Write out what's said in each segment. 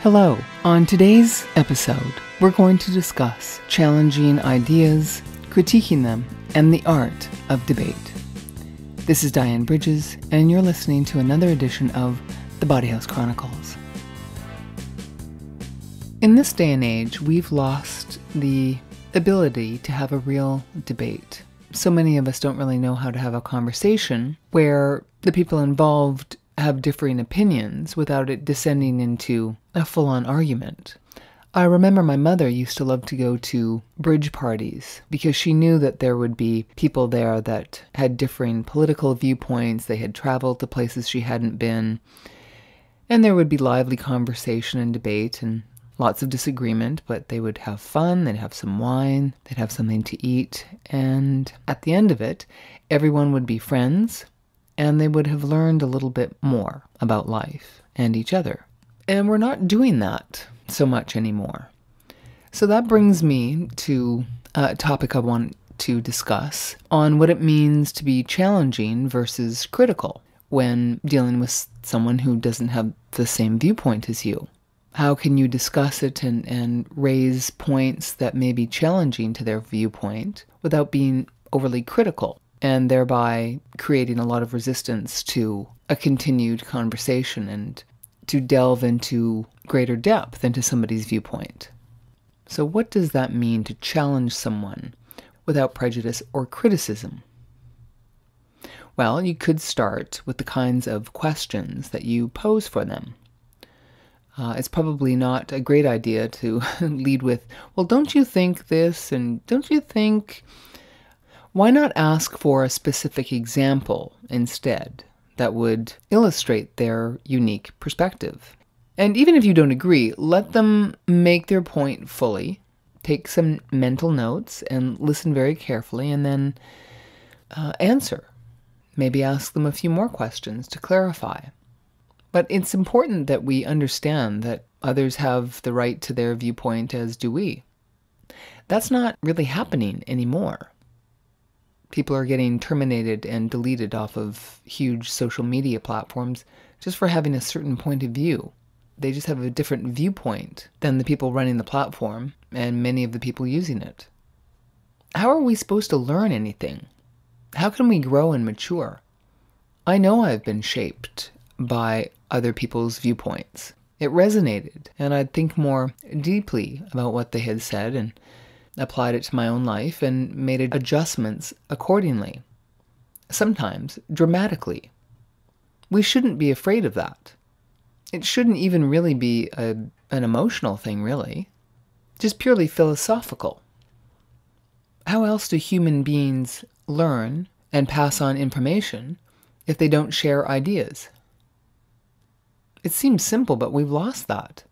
Hello. On today's episode, we're going to discuss challenging ideas, critiquing them, and the art of debate. This is Dyann Bridges, and you're listening to another edition of The Body House Chronicles. In this day and age, we've lost the ability to have a real debate. So many of us don't really know how to have a conversation where the people involved have differing opinions without it descending into a full-on argument. I remember my mother used to love to go to bridge parties because she knew that there would be people there that had differing political viewpoints. They had traveled to places she hadn't been, and there would be lively conversation and debate and lots of disagreement, but they would have fun, they'd have some wine, they'd have something to eat, and at the end of it, everyone would be friends, and they would have learned a little bit more about life and each other. And we're not doing that so much anymore. So that brings me to a topic I want to discuss on what it means to be challenging versus critical when dealing with someone who doesn't have the same viewpoint as you. How can you discuss it and raise points that may be challenging to their viewpoint without being overly critical, and thereby creating a lot of resistance to a continued conversation and to delve into greater depth into somebody's viewpoint? So what does that mean to challenge someone without prejudice or criticism? Well, you could start with the kinds of questions that you pose for them. It's probably not a great idea to lead with, well, don't you think this, and don't you think... Why not ask for a specific example instead that would illustrate their unique perspective? And even if you don't agree, let them make their point fully, take some mental notes, and listen very carefully, and then answer. Maybe ask them a few more questions to clarify. But it's important that we understand that others have the right to their viewpoint, as do we. That's not really happening anymore. People are getting terminated and deleted off of huge social media platforms just for having a certain point of view. They just have a different viewpoint than the people running the platform and many of the people using it. How are we supposed to learn anything? How can we grow and mature? I know I've been shaped by other people's viewpoints. It resonated, and I'd think more deeply about what they had said and applied it to my own life and made adjustments accordingly, sometimes dramatically. We shouldn't be afraid of that. It shouldn't even really be an emotional thing, really, just purely philosophical. How else do human beings learn and pass on information if they don't share ideas? It seems simple, but we've lost that.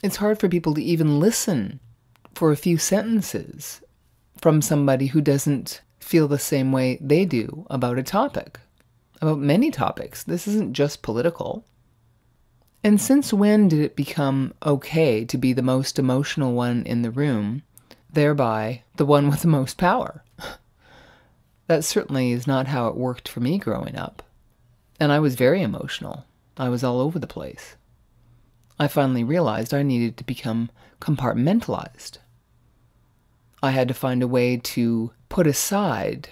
It's hard for people to even listen for a few sentences from somebody who doesn't feel the same way they do about a topic, about many topics. This isn't just political. And since when did it become okay to be the most emotional one in the room, thereby the one with the most power? That certainly is not how it worked for me growing up. And I was very emotional. I was all over the place. I finally realized I needed to become compartmentalized. I had to find a way to put aside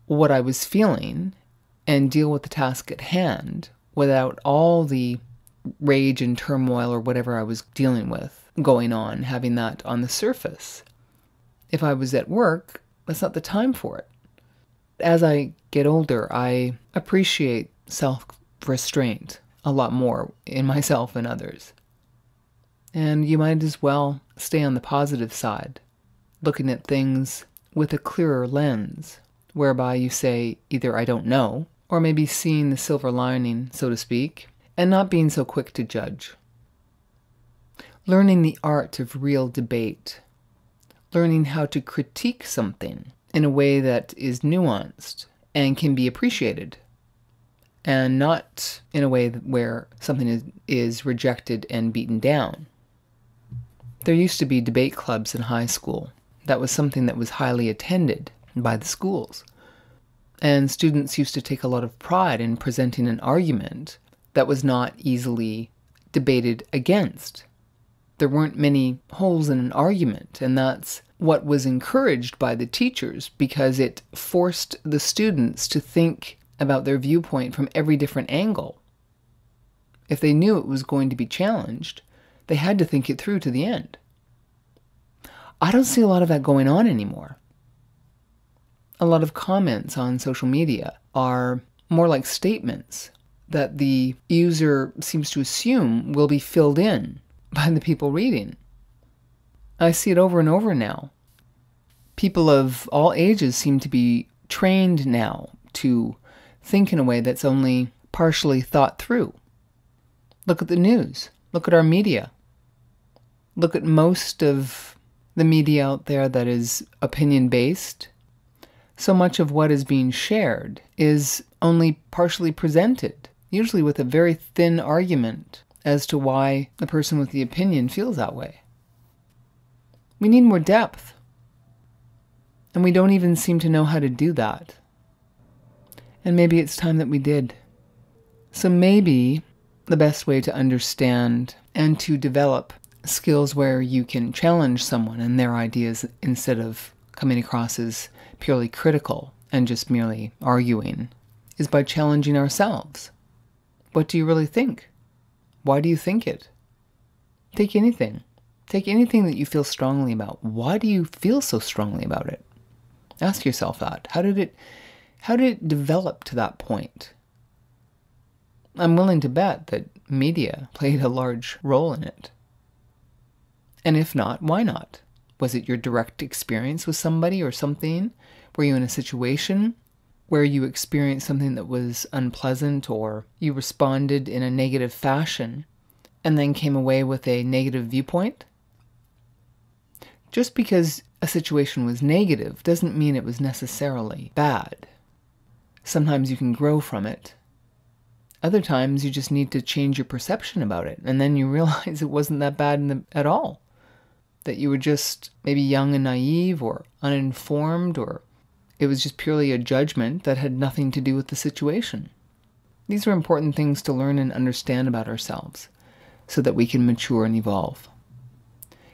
what I was feeling and deal with the task at hand without all the rage and turmoil or whatever I was dealing with going on, having that on the surface. If I was at work, that's not the time for it. As I get older, I appreciate self-restraint a lot more in myself and others. And you might as well stay on the positive side, looking at things with a clearer lens, whereby you say either I don't know, or maybe seeing the silver lining, so to speak, and not being so quick to judge. Learning the art of real debate. Learning how to critique something in a way that is nuanced and can be appreciated, and not in a way where something is rejected and beaten down. There used to be debate clubs in high school. That was something that was highly attended by the schools. And students used to take a lot of pride in presenting an argument that was not easily debated against. There weren't many holes in an argument, and that's what was encouraged by the teachers because it forced the students to think about their viewpoint from every different angle. If they knew it was going to be challenged, they had to think it through to the end. I don't see a lot of that going on anymore. A lot of comments on social media are more like statements that the user seems to assume will be filled in by the people reading. I see it over and over now. People of all ages seem to be trained now to think in a way that's only partially thought through. Look at the news. Look at our media. Look at most of the media out there that is opinion-based. So much of what is being shared is only partially presented, usually with a very thin argument as to why the person with the opinion feels that way. We need more depth. And we don't even seem to know how to do that. And maybe it's time that we did. So maybe the best way to understand and to develop skills where you can challenge someone and their ideas instead of coming across as purely critical and just merely arguing is by challenging ourselves. What do you really think? Why do you think it? Take anything. Take anything that you feel strongly about. Why do you feel so strongly about it? Ask yourself that. How did it develop to that point? I'm willing to bet that media played a large role in it. And if not, why not? Was it your direct experience with somebody or something? Were you in a situation where you experienced something that was unpleasant, or you responded in a negative fashion and then came away with a negative viewpoint? Just because a situation was negative doesn't mean it was necessarily bad. Sometimes you can grow from it. Other times you just need to change your perception about it, and then you realize it wasn't that bad at all. That you were just maybe young and naive or uninformed, or it was just purely a judgment that had nothing to do with the situation. These are important things to learn and understand about ourselves so that we can mature and evolve.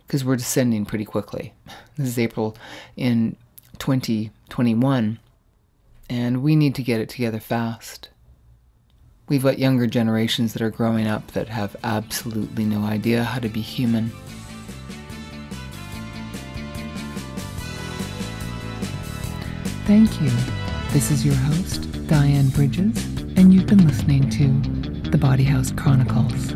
Because we're descending pretty quickly. This is April in 2021, and we need to get it together fast. We've got younger generations that are growing up that have absolutely no idea how to be human. Thank you. This is your host, Dyann Bridges, and you've been listening to The Body House Chronicles.